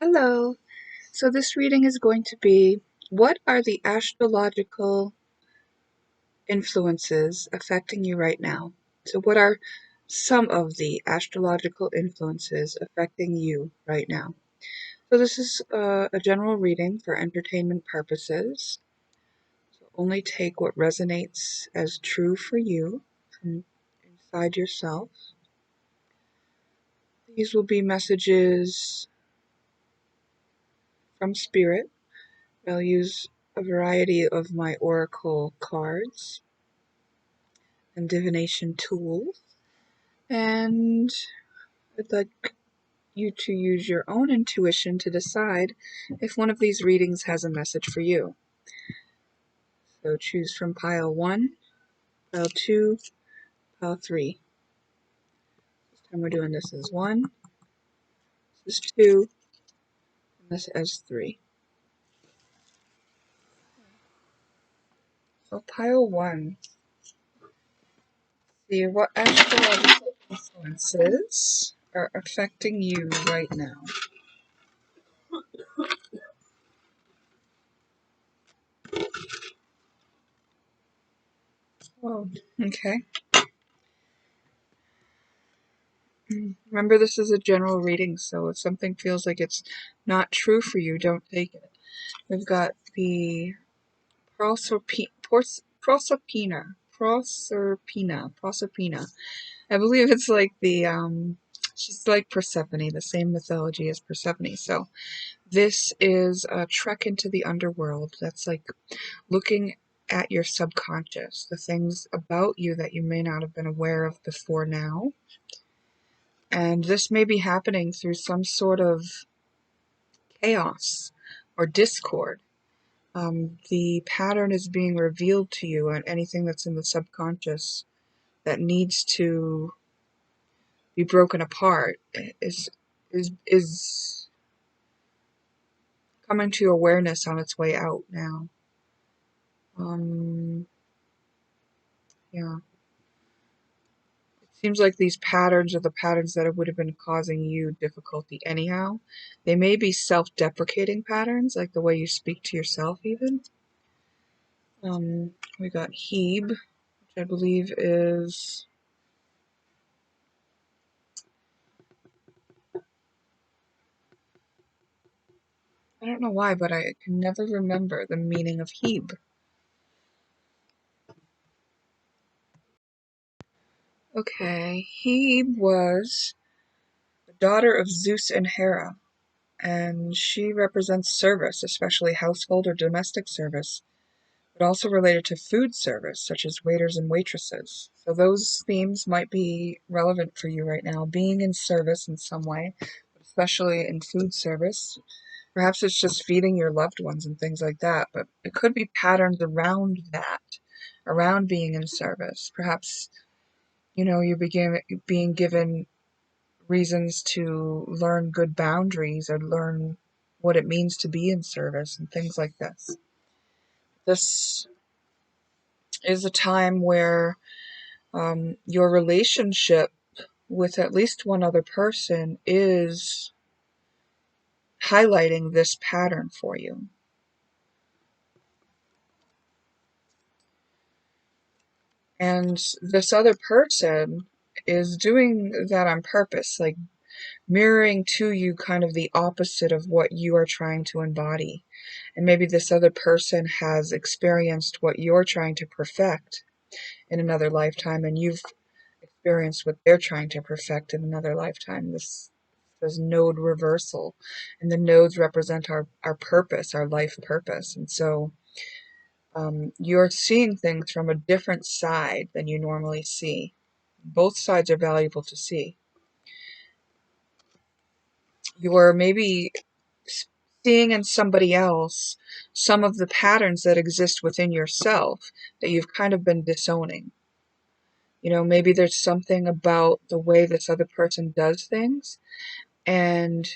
Hello. So this reading is going to be, what are the astrological influences affecting you right now? So what are some of the astrological influences affecting you right now? So this is a general reading for entertainment purposes. So only take what resonates as true for you from inside yourself. These will be messages from Spirit. I'll use a variety of my oracle cards and divination tools, and I'd like you to use your own intuition to decide if one of these readings has a message for you. So choose from pile 1, pile 2, pile 3. This time we're doing this as 1, this is 2, and this as 3. So pile 1. See what astrological influences are affecting you right now. Oh, okay. Remember, this is a general reading, so if something feels like it's not true for you, don't take it. We've got the Proserpina. I believe it's like she's like Persephone, the same mythology as Persephone. So this is a trek into the underworld. That's like looking at your subconscious, the things about you that you may not have been aware of before now. And this may be happening through some sort of chaos or discord. The pattern is being revealed to you, and anything that's in the subconscious that needs to be broken apart is coming to awareness on its way out now. Yeah. Seems like these patterns are the patterns that would have been causing you difficulty anyhow. They may be self-deprecating patterns, like the way you speak to yourself even. We got Hebe, which I believe is... I don't know why, but I can never remember the meaning of Hebe. Okay, Hebe was the daughter of Zeus and Hera, and she represents service, especially household or domestic service, but also related to food service, such as waiters and waitresses. So those themes might be relevant for you right now, being in service in some way, especially in food service. Perhaps it's just feeding your loved ones and things like that, but it could be patterns around that, around being in service. Perhaps, you begin being given reasons to learn good boundaries or learn what it means to be in service and things like this. This is a time where your relationship with at least one other person is highlighting this pattern for you. And this other person is doing that on purpose, like mirroring to you kind of the opposite of what you are trying to embody. And maybe this other person has experienced what you're trying to perfect in another lifetime, and you've experienced what they're trying to perfect in another lifetime. This is node reversal, and the nodes represent our purpose, our life purpose. And so you're seeing things from a different side than you normally see. Both sides are valuable to see. You're maybe seeing in somebody else some of the patterns that exist within yourself that you've kind of been disowning. Maybe there's something about the way this other person does things, and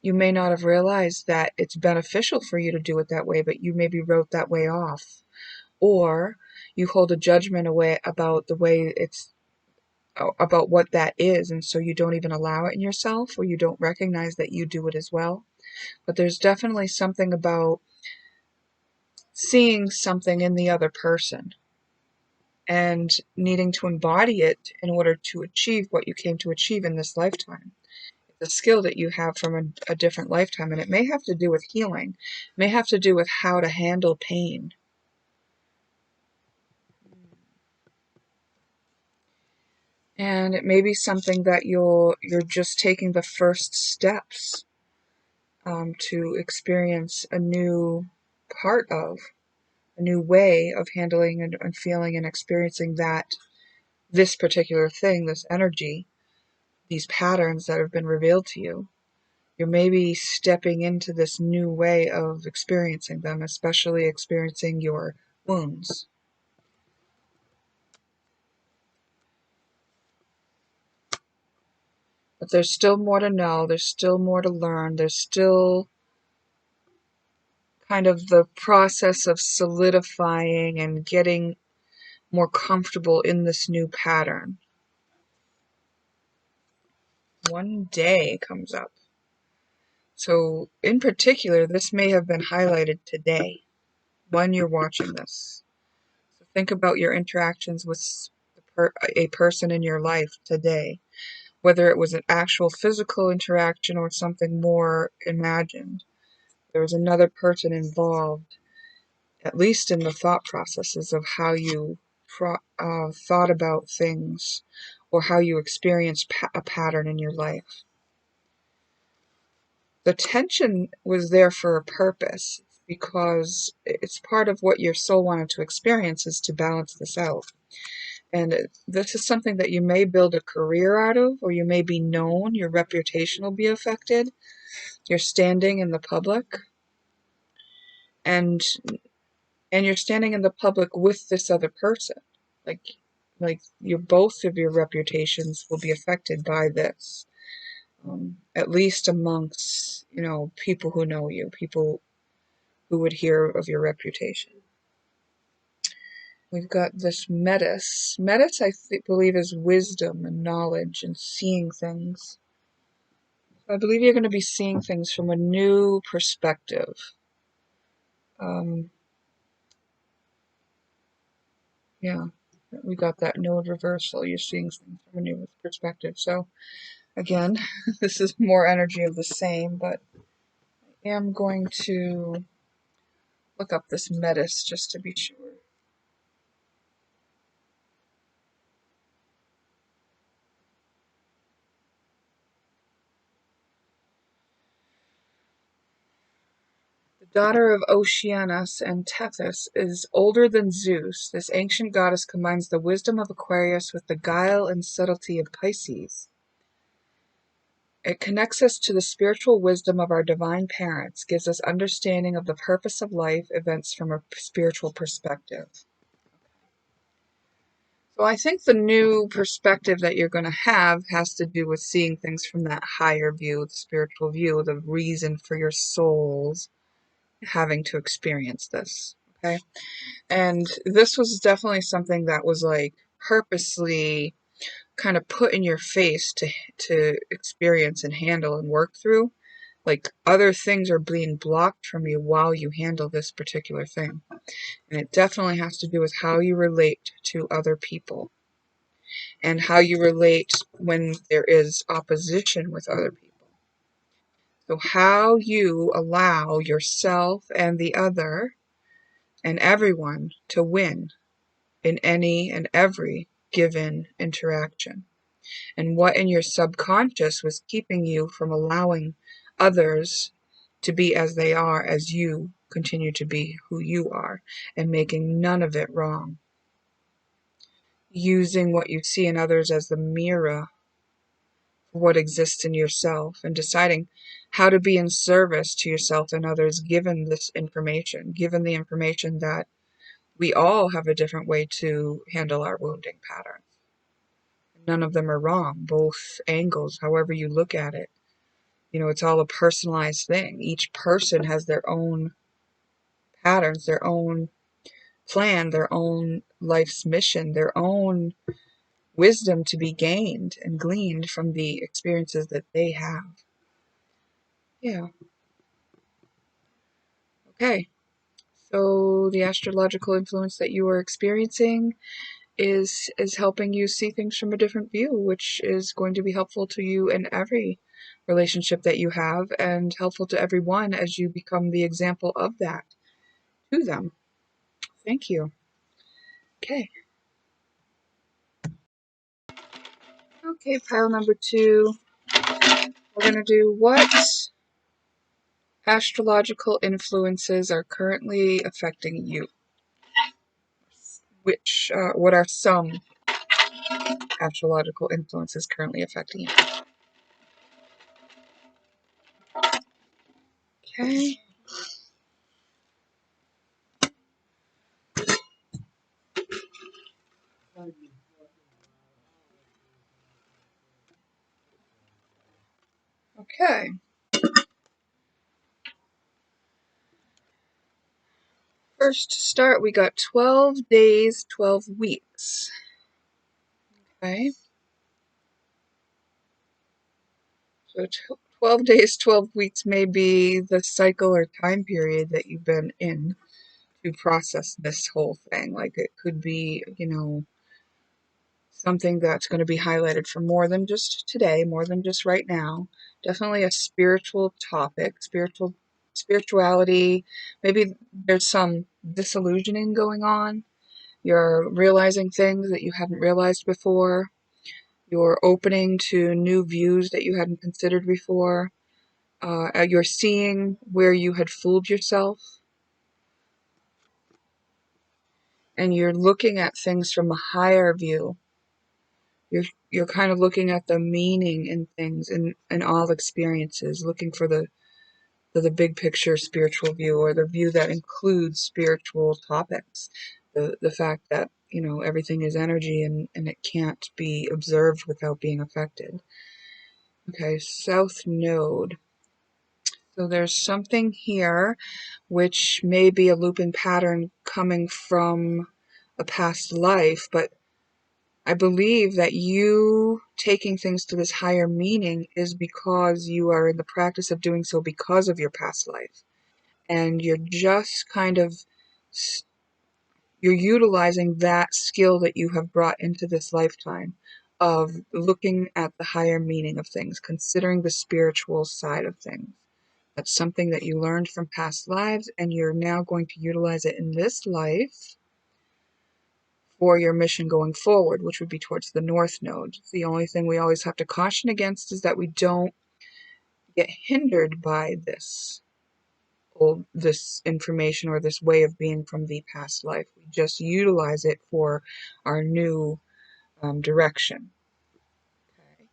you may not have realized that it's beneficial for you to do it that way, but you maybe wrote that way off. Or you hold a judgment away about the way it's about what that is, and so you don't even allow it in yourself, or you don't recognize that you do it as well. But there's definitely something about seeing something in the other person and needing to embody it in order to achieve what you came to achieve in this lifetime. It's a skill that you have from a different lifetime, and it may have to do with healing, it may have to do with how to handle pain. And it may be something that you're just taking the first steps to experience a new part of, a new way of handling and feeling and experiencing this particular thing, this energy, these patterns that have been revealed to you. You're maybe stepping into this new way of experiencing them, especially experiencing your wounds. But there's still more to know, there's still more to learn, there's still kind of the process of solidifying and getting more comfortable in this new pattern. One day comes up. So in particular, this may have been highlighted today when you're watching this. So think about your interactions with a person in your life today, whether it was an actual physical interaction or something more imagined. There was another person involved, at least in the thought processes of how you thought about things or how you experienced a pattern in your life. The tension was there for a purpose, because it's part of what your soul wanted to experience, is to balance this out. And this is something that you may build a career out of, or you may be known, your reputation will be affected, your standing in the public, and you're standing in the public with this other person. Like both of your reputations will be affected by this. At least amongst, people who know you, people who would hear of your reputation. We've got this metis. Metis, I believe, is wisdom and knowledge and seeing things. I believe you're going to be seeing things from a new perspective. Yeah, we got that node reversal. You're seeing things from a new perspective. So, again, this is more energy of the same, but I am going to look up this metis just to be sure. The daughter of Oceanus and Tethys is older than Zeus. This ancient goddess combines the wisdom of Aquarius with the guile and subtlety of Pisces. It connects us to the spiritual wisdom of our divine parents, gives us understanding of the purpose of life events from a spiritual perspective. So I think the new perspective that you're going to have has to do with seeing things from that higher view, the spiritual view, the reason for your souls having to experience this. Okay. And this was definitely something that was like purposely kind of put in your face to experience and handle and work through. Like other things are being blocked from you while you handle this particular thing. And it definitely has to do with how you relate to other people and how you relate when there is opposition with other people. So how you allow yourself and the other and everyone to win in any and every given interaction, and what in your subconscious was keeping you from allowing others to be as they are as you continue to be who you are, and making none of it wrong. Using what you see in others as the mirror for what exists in yourself, and deciding how to be in service to yourself and others given this information, given the information that we all have a different way to handle our wounding patterns. None of them are wrong, both angles, however you look at it. It's all a personalized thing. Each person has their own patterns, their own plan, their own life's mission, their own wisdom to be gained and gleaned from the experiences that they have. Yeah. Okay. So the astrological influence that you are experiencing is helping you see things from a different view, which is going to be helpful to you in every relationship that you have, and helpful to everyone as you become the example of that to them. Thank you. Okay. Okay, pile number 2. We're going to do what astrological influences are currently affecting you. What are some astrological influences currently affecting you? Okay. Okay. First to start, we got 12 days, 12 weeks. Okay. So 12 days, 12 weeks may be the cycle or time period that you've been in to process this whole thing. Like, it could be, something that's going to be highlighted for more than just today, more than just right now. Definitely a spiritual topic, spirituality. Maybe there's some disillusioning going on. You're realizing things that you hadn't realized before. You're opening to new views that you hadn't considered before. You're seeing where you had fooled yourself. And you're looking at things from a higher view. You're kind of looking at the meaning in things, in all experiences, looking for the big picture spiritual view, or the view that includes spiritual topics. The fact that, everything is energy, and it can't be observed without being affected. Okay, South Node. So there's something here which may be a looping pattern coming from a past life, but I believe that you taking things to this higher meaning is because you are in the practice of doing so because of your past life. And you're just kind of, you're utilizing that skill that you have brought into this lifetime of looking at the higher meaning of things, considering the spiritual side of things. That's something that you learned from past lives, and you're now going to utilize it in this life for your mission going forward, which would be towards the North Node. The only thing we always have to caution against is that we don't get hindered by this information or this way of being from the past life. We just utilize it for our new direction. Okay.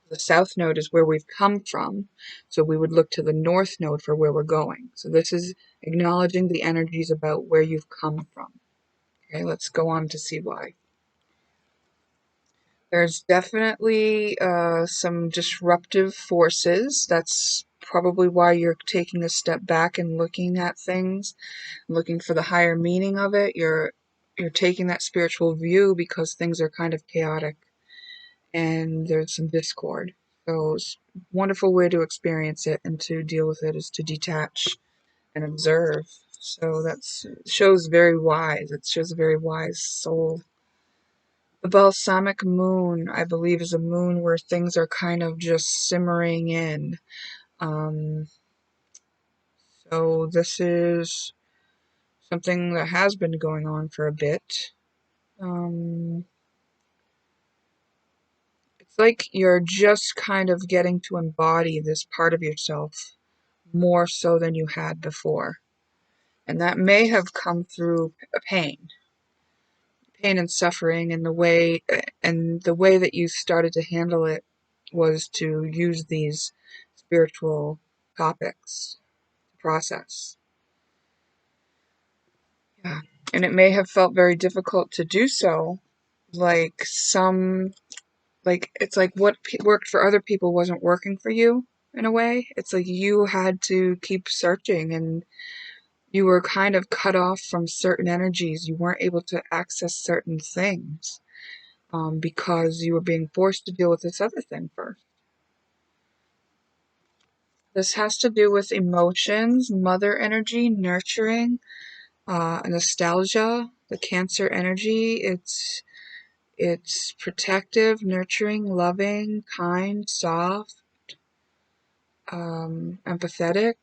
The South Node is where we've come from, so we would look to the North Node for where we're going. So this is acknowledging the energies about where you've come from. Okay, let's go on to see why. There's definitely some disruptive forces. That's probably why you're taking a step back and looking at things, looking for the higher meaning of it. You're taking that spiritual view because things are kind of chaotic and there's some discord. So it's a wonderful way to experience it and to deal with it is to detach and observe. So that shows very wise. It shows a very wise soul. The balsamic moon, I believe, is a moon where things are kind of just simmering in. Um, so this is something that has been going on for a bit. It's like you're just kind of getting to embody this part of yourself more so than you had before. And that may have come through a pain and suffering, and the way that you started to handle it was to use these spiritual topics to process. Yeah. And it may have felt very difficult to do so, like it's like what worked for other people wasn't working for you in a way. It's like you had to keep searching, and you were kind of cut off from certain energies. You weren't able to access certain things. because you were being forced to deal with this other thing first. This has to do with emotions, mother energy, nurturing, nostalgia, the Cancer energy. It's protective, nurturing, loving, kind, soft, empathetic.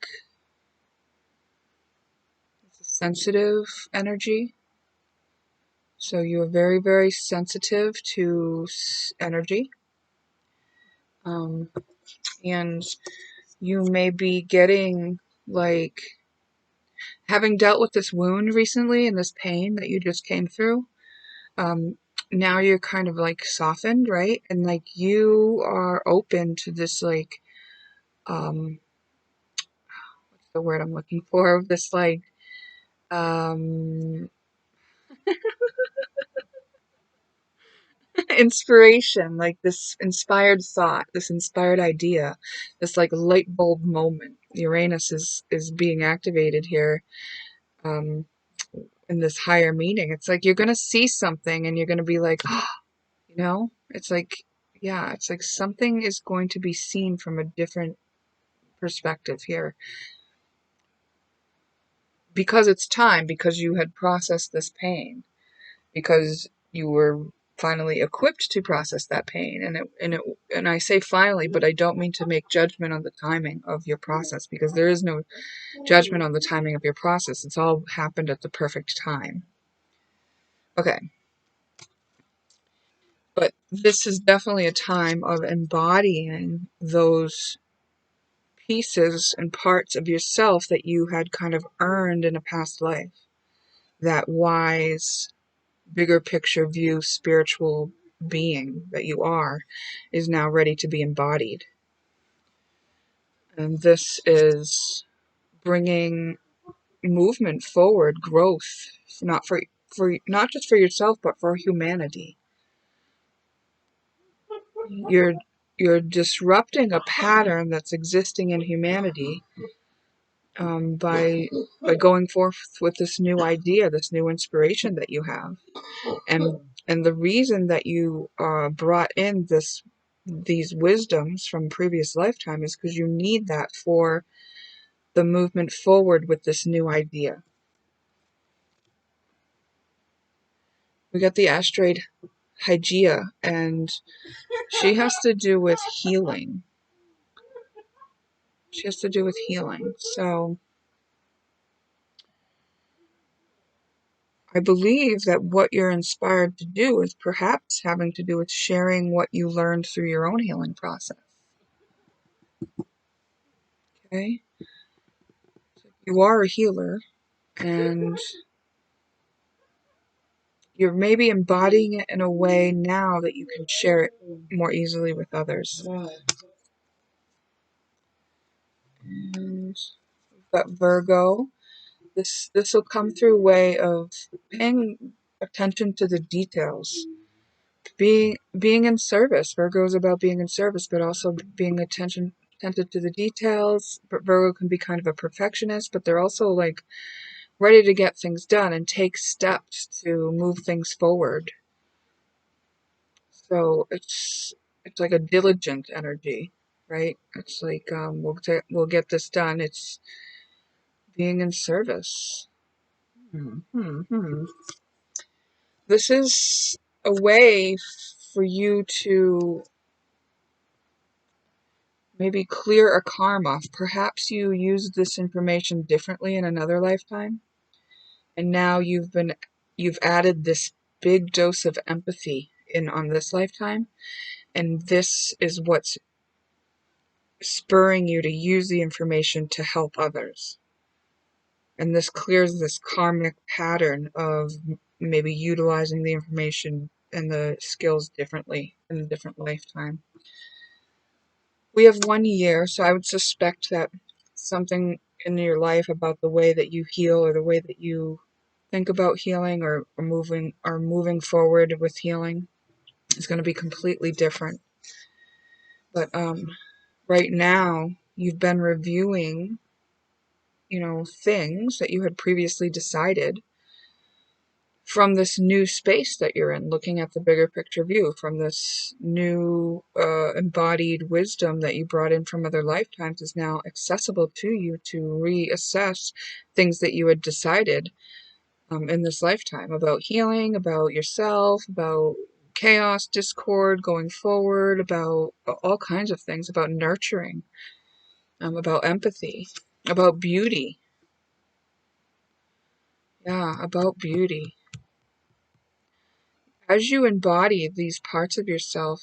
It's a sensitive energy. So you are very, very sensitive to energy. And you may be getting, like, having dealt with this wound recently and this pain that you just came through. Now you're kind of like softened, right? And like you are open to this, like, what's the word I'm looking for? This, like, um, inspiration, like this inspired thought, this inspired idea, this like light bulb moment. Uranus is being activated here, um, in this higher meaning. It's like you're gonna see something and you're gonna be like, oh, it's like, yeah, it's like something is going to be seen from a different perspective here. Because it's time, because you had processed this pain, because you were finally equipped to process that pain. And I say finally, but I don't mean to make judgment on the timing of your process, because there is no judgment on the timing of your process. It's all happened at the perfect time. Okay. But this is definitely a time of embodying those pieces and parts of yourself that you had kind of earned in a past life. That wise, bigger picture view, spiritual being that you are is now ready to be embodied. And this is bringing movement forward, growth, for not just for yourself, but for humanity. You're you're disrupting a pattern that's existing in humanity, by going forth with this new idea, this new inspiration that you have. And the reason that you brought in these wisdoms from previous lifetime is because you need that for the movement forward with this new idea. We got the asteroid Hygeia, and she has to do with healing. She has to do with healing. So I believe that what you're inspired to do is perhaps having to do with sharing what you learned through your own healing process. Okay? You are a healer, and you're maybe embodying it in a way now that you can share it more easily with others. And we've got Virgo. This will come through way of paying attention to the details. Being in service. Virgo is about being in service, but also being attentive to the details. But Virgo can be kind of a perfectionist, but they're also like ready to get things done and take steps to move things forward. So it's like a diligent energy, right? It's like, we'll get this done. It's being in service. This is a way for you to maybe clear a karma. Perhaps you used this information differently in another lifetime, and now you've added this big dose of empathy in on this lifetime, and this is what's spurring you to use the information to help others. And this clears this karmic pattern of maybe utilizing the information and the skills differently in a different lifetime. We have 1 year, so I would suspect that something in your life about the way that you heal, or the way that you think about healing, or moving forward with healing, is going to be completely different. But right now, you've been reviewing, things that you had previously decided from this new space that you're in, looking at the bigger picture view, from this new embodied wisdom that you brought in from other lifetimes is now accessible to you to reassess things that you had decided in this lifetime about healing, about yourself, about chaos, discord, going forward, about all kinds of things, about nurturing, about empathy, about beauty. Yeah, about beauty. As you embody these parts of yourself,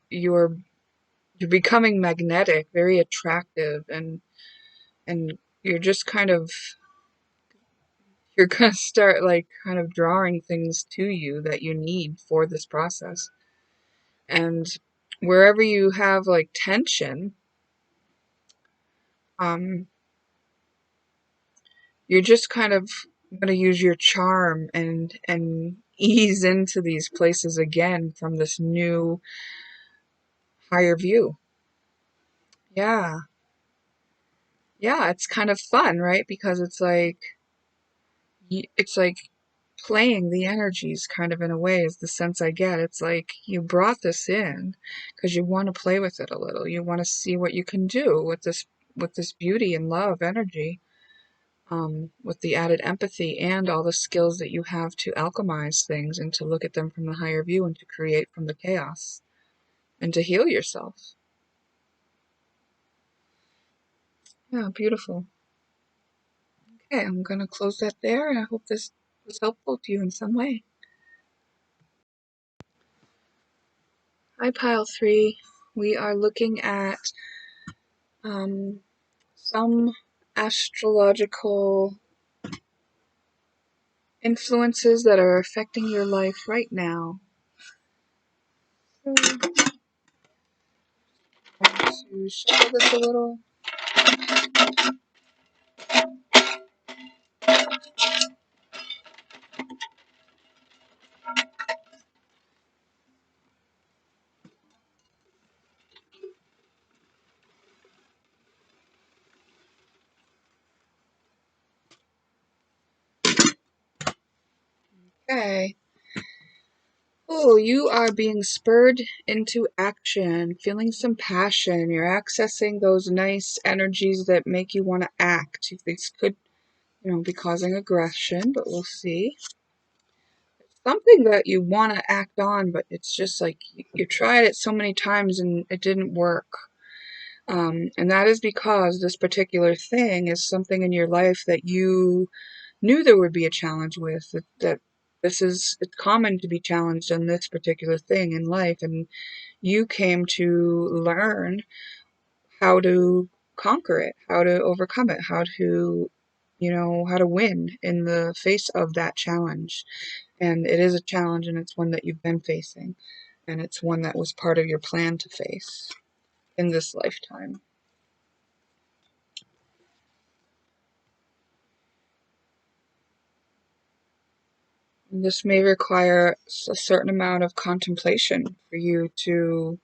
you're becoming magnetic, very attractive, and you're just kind of you're gonna start like kind of drawing things to you that you need for this process. And wherever you have like tension, um, you're just kind of gonna use your charm and ease into these places again from this new higher view. Yeah. Yeah, it's kind of fun, right? Because it's like playing the energies kind of in a way is the sense I get. It's like you brought this in because you want to play with it a little. You want to see what you can do with this beauty and love energy, with the added empathy and all the skills that you have to alchemize things and to look at them from the higher view and to create from the chaos and to heal yourself. Yeah, beautiful. Okay, I'm gonna close that there, and I hope this was helpful to you in some way. Hi, Pile 3. We are looking at some astrological influences that are affecting your life right now. So, I'm going to shuffle this a little. Okay. Oh, you are being spurred into action, feeling some passion. You're accessing those nice energies that make you want to act. This could, be causing aggression, but we'll see. Something that you want to act on, but it's just like you tried it so many times and it didn't work. And that is because this particular thing is something in your life that you knew there would be a challenge with, that it's common to be challenged in this particular thing in life, and you came to learn how to conquer it, how to overcome it, how to win in the face of that challenge. And it is a challenge, and it's one that you've been facing, and it's one that was part of your plan to face in this lifetime. And this may require a certain amount of contemplation for you to,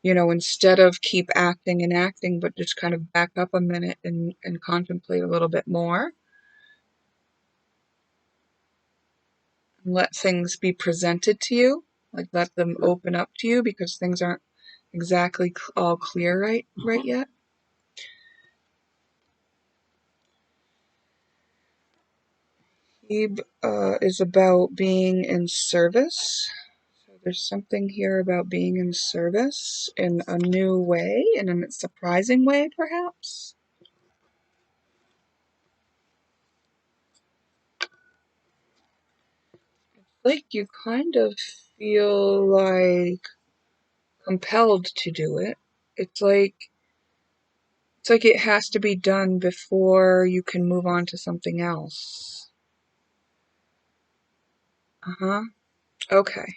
instead of keep acting and acting, but just kind of back up a minute and contemplate a little bit more. And let things be presented to you, like let them open up to you because things aren't exactly all clear right yet. Hebe is about being in service. So there's something here about being in service in a new way, in a surprising way, perhaps. Like you kind of feel like compelled to do it. It's like it has to be done before you can move on to something else. Uh-huh. Okay.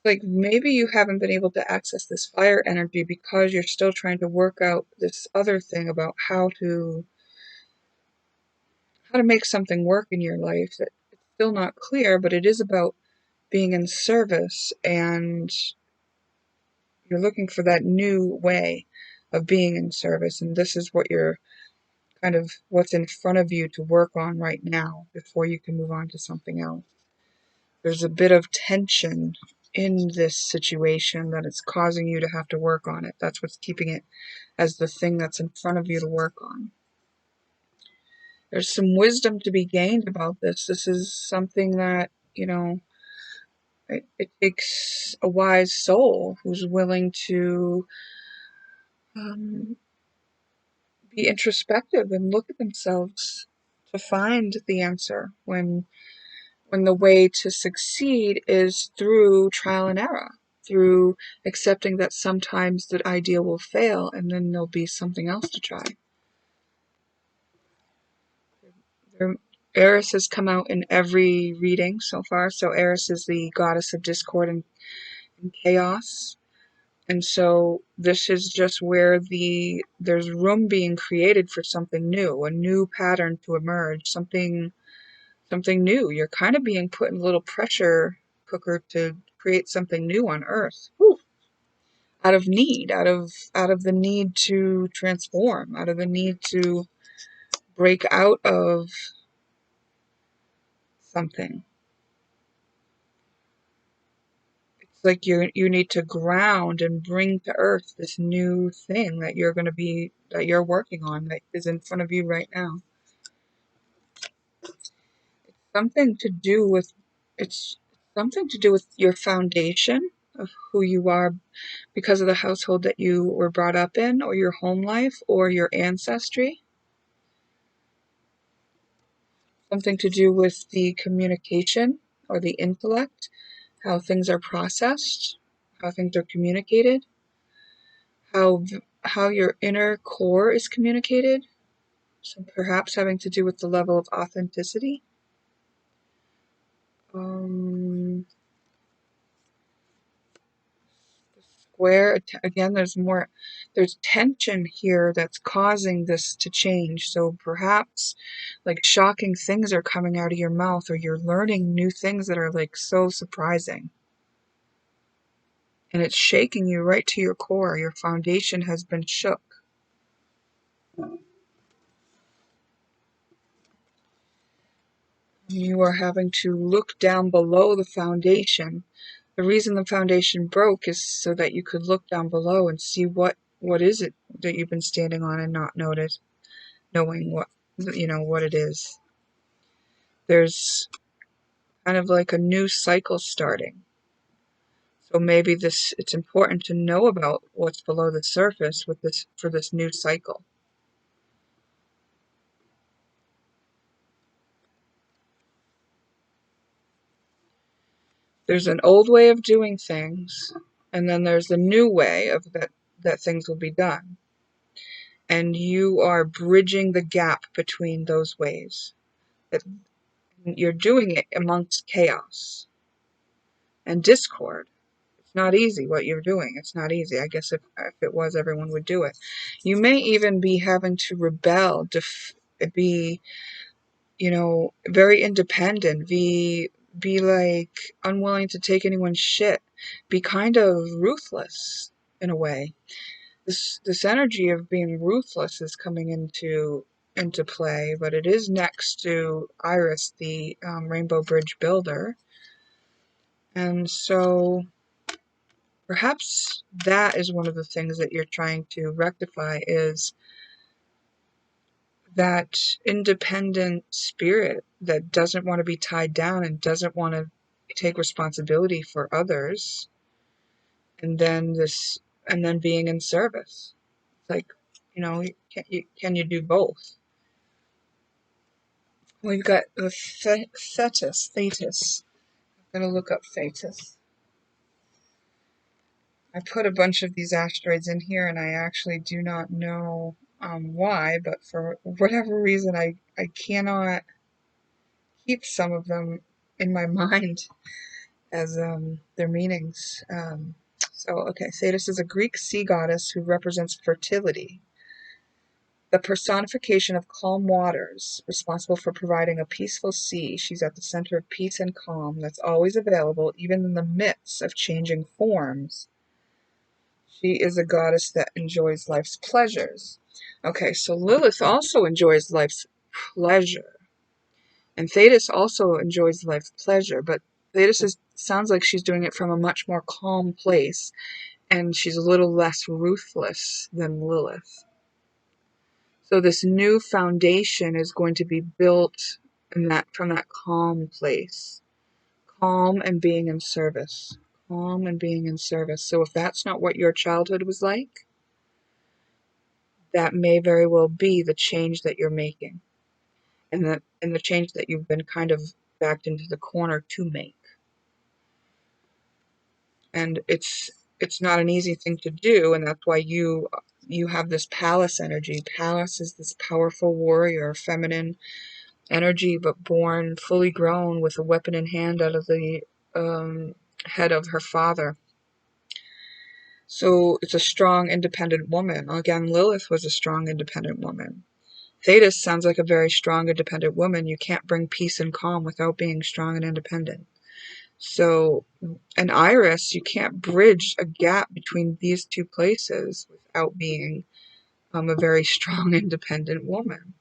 Like maybe you haven't been able to access this fire energy because you're still trying to work out this other thing about how to make something work in your life that it's still not clear, but it is about being in service, and you're looking for that new way of being in service, and this is what you're kind of what's in front of you to work on right now before you can move on to something else. There's a bit of tension in this situation that it's causing you to have to work on it. That's what's keeping it as the thing that's in front of you to work on. There's some wisdom to be gained about this. This is something that, it takes a wise soul who's willing to um, be introspective and look at themselves to find the answer when the way to succeed is through trial and error, through accepting that sometimes the idea will fail and then there'll be something else to try. Eris has come out in every reading so far. So Eris is the goddess of discord and chaos. And so this is just where there's room being created for something new, a new pattern to emerge, something new. You're kind of being put in a little pressure cooker to create something new on Earth. Whew. Out of need, out of the need to transform, out of the need to break out of something. It's like you need to ground and bring to Earth this new thing that you're working on, that is in front of you right now. Something to do with it's something to do with your foundation of who you are because of the household that you were brought up in, or your home life, or your ancestry. Something to do with the communication or the intellect, how things are processed, how things are communicated, how your inner core is communicated. So perhaps having to do with the level of authenticity. Square again, there's tension here that's causing this to change. So perhaps like shocking things are coming out of your mouth, or you're learning new things that are like so surprising, and it's shaking you right to your core. Your foundation has been shook. You are having to look down below the foundation. The reason the foundation broke is so that you could look down below and see what is it that you've been standing on and not knowing what it is. There's kind of like a new cycle starting. So maybe it's important to know about what's below the surface for this new cycle. There's an old way of doing things, and then there's the new way of that things will be done. And you are bridging the gap between those ways. You're doing it amongst chaos and discord. It's not easy what you're doing. It's not easy. I guess if it was, everyone would do it. You may even be having to rebel, be, very independent, be like unwilling to take anyone's shit, be kind of ruthless in a way. This energy of being ruthless is coming into play, but it is next to Iris, the Rainbow Bridge builder. And so perhaps that is one of the things that you're trying to rectify, is that independent spirit that doesn't want to be tied down and doesn't want to take responsibility for others, and then being in service. It's like, can you do both? We've got the Thetis. I'm going to look up Thetis. I put a bunch of these asteroids in here, and I actually do not know why, but for whatever reason, I cannot keep some of them in my mind as their meanings. Okay, Thetis is a Greek sea goddess who represents fertility, the personification of calm waters, responsible for providing a peaceful sea. She's at the center of peace and calm that's always available, even in the midst of changing forms. She is a goddess that enjoys life's pleasures. Okay, so Lilith also enjoys life's pleasure. And Thetis also enjoys life's pleasure, but sounds like she's doing it from a much more calm place, and she's a little less ruthless than Lilith. So this new foundation is going to be built from that calm place. Calm and being in service. Calm and being in service. So if that's not what your childhood was like, that may very well be the change that you're making. And the change that you've been kind of backed into the corner to make. And it's not an easy thing to do, and that's why you have this Pallas energy. Pallas is this powerful warrior, feminine energy, but born fully grown with a weapon in hand out of the head of her father. So it's a strong, independent woman. Again, Lilith was a strong, independent woman. Thetis sounds like a very strong, independent woman. You can't bring peace and calm without being strong and independent. So, an Iris, you can't bridge a gap between these two places without being a very strong, independent woman.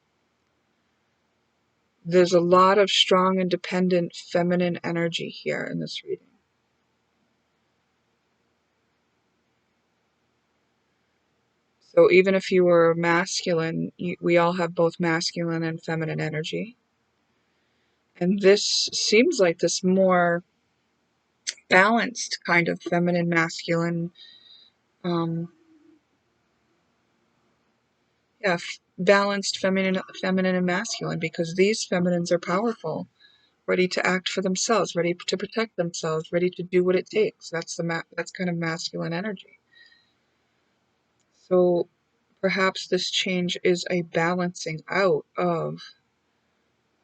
There's a lot of strong, independent, feminine energy here in this reading. So even if you were masculine, we all have both masculine and feminine energy. And this seems like this more balanced kind of feminine, masculine, balanced feminine and masculine, because these feminines are powerful, ready to act for themselves, ready to protect themselves, ready to do what it takes. That's kind of masculine energy. So perhaps this change is a balancing out of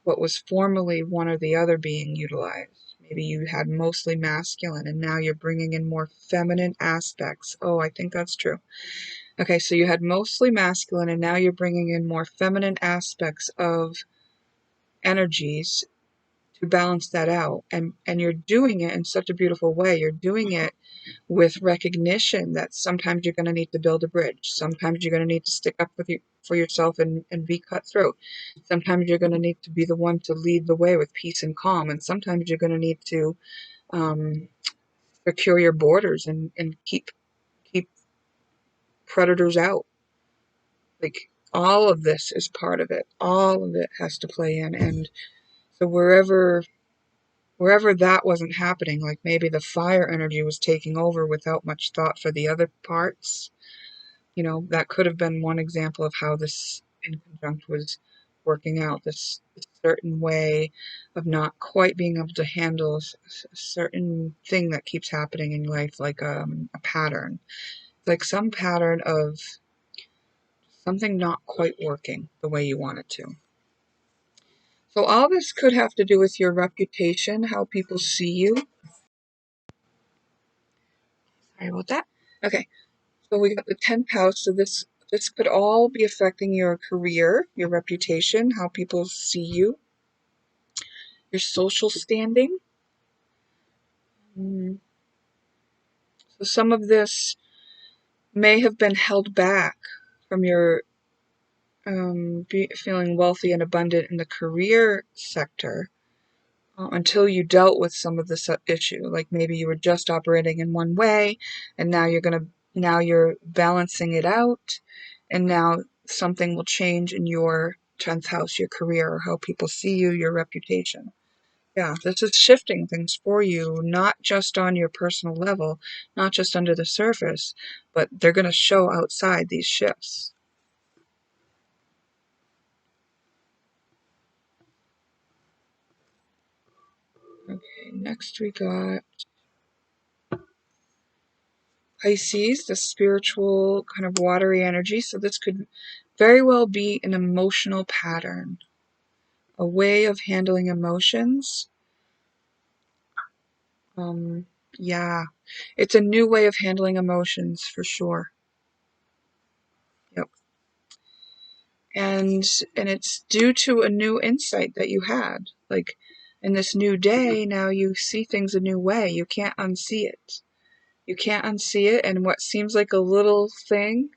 what was formerly one or the other being utilized. Maybe you had mostly masculine and now you're bringing in more feminine aspects. Oh, I think that's true. Okay, so you had mostly masculine and now you're bringing in more feminine aspects of energies to balance that out. And you're doing it in such a beautiful way. You're doing it with recognition that sometimes you're going to need to build a bridge. Sometimes you're going to need to stick up for yourself and be cutthroat. Sometimes you're going to need to be the one to lead the way with peace and calm. And sometimes you're going to need to secure your borders and keep predators out. Like, all of this is part of it. All of it has to play in. And so wherever that wasn't happening, like maybe the fire energy was taking over without much thought for the other parts, that could have been one example of how this in conjunct was working out, this certain way of not quite being able to handle a certain thing that keeps happening in life, like a pattern, like some pattern of something not quite working the way you want it to. So all this could have to do with your reputation, how people see you. Sorry about that. Okay, so we got the 10th house, so this could all be affecting your career, your reputation, how people see you, your social standing. So some of this may have been held back from your feeling wealthy and abundant in the career sector until you dealt with some of this issue. Like maybe you were just operating in one way, and now you're balancing it out, and now something will change in your 10th house, your career, or how people see you, your reputation. Yeah, this is shifting things for you, not just on your personal level, not just under the surface, but they're going to show outside these shifts. Okay, next we got Pisces, the spiritual kind of watery energy. So this could very well be an emotional pattern, a way of handling emotions. Yeah, it's a new way of handling emotions for sure. Yep. And it's due to a new insight that you had. Like in this new day, now you see things a new way. You can't unsee it. You can't unsee it, and what seems like a little thing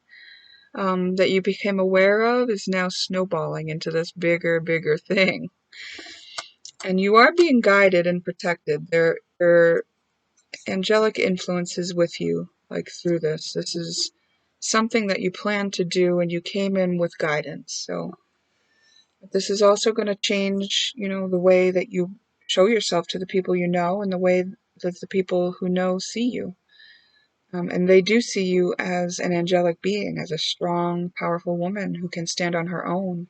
that you became aware of is now snowballing into this bigger thing. And you are being guided and protected. There are angelic influences with you, like through this. This is something that you plan to do and you came in with guidance. So this is also going to change, the way that you show yourself to the people you know and the way that the people who know see you. And they do see you as an angelic being, as a strong, powerful woman who can stand on her own,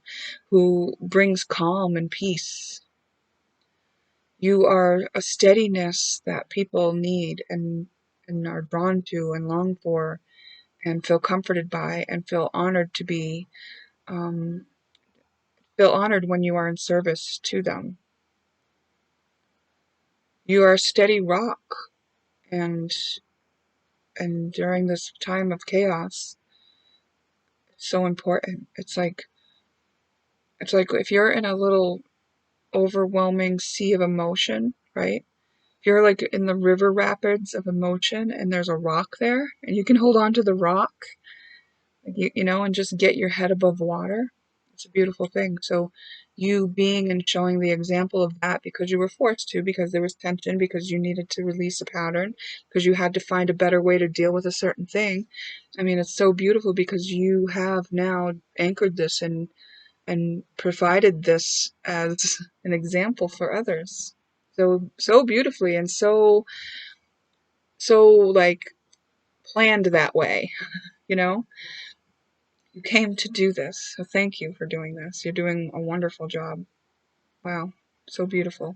who brings calm and peace. You are a steadiness that people need and are drawn to and long for and feel comforted by and feel honored to be, feel honored when you are in service to them. You are a steady rock, and during this time of chaos, it's so important. It's like if you're in a little overwhelming sea of emotion, right? If you're like in the river rapids of emotion and there's a rock there and you can hold on to the rock, and just get your head above water, it's a beautiful thing. So you being and showing the example of that because you were forced to, because there was tension, because you needed to release a pattern, because you had to find a better way to deal with a certain thing. I mean, it's so beautiful because you have now anchored this and provided this as an example for others. So beautifully and so like planned that way, you know? You came to do this, so thank you for doing this. You're doing a wonderful job. Wow, so beautiful.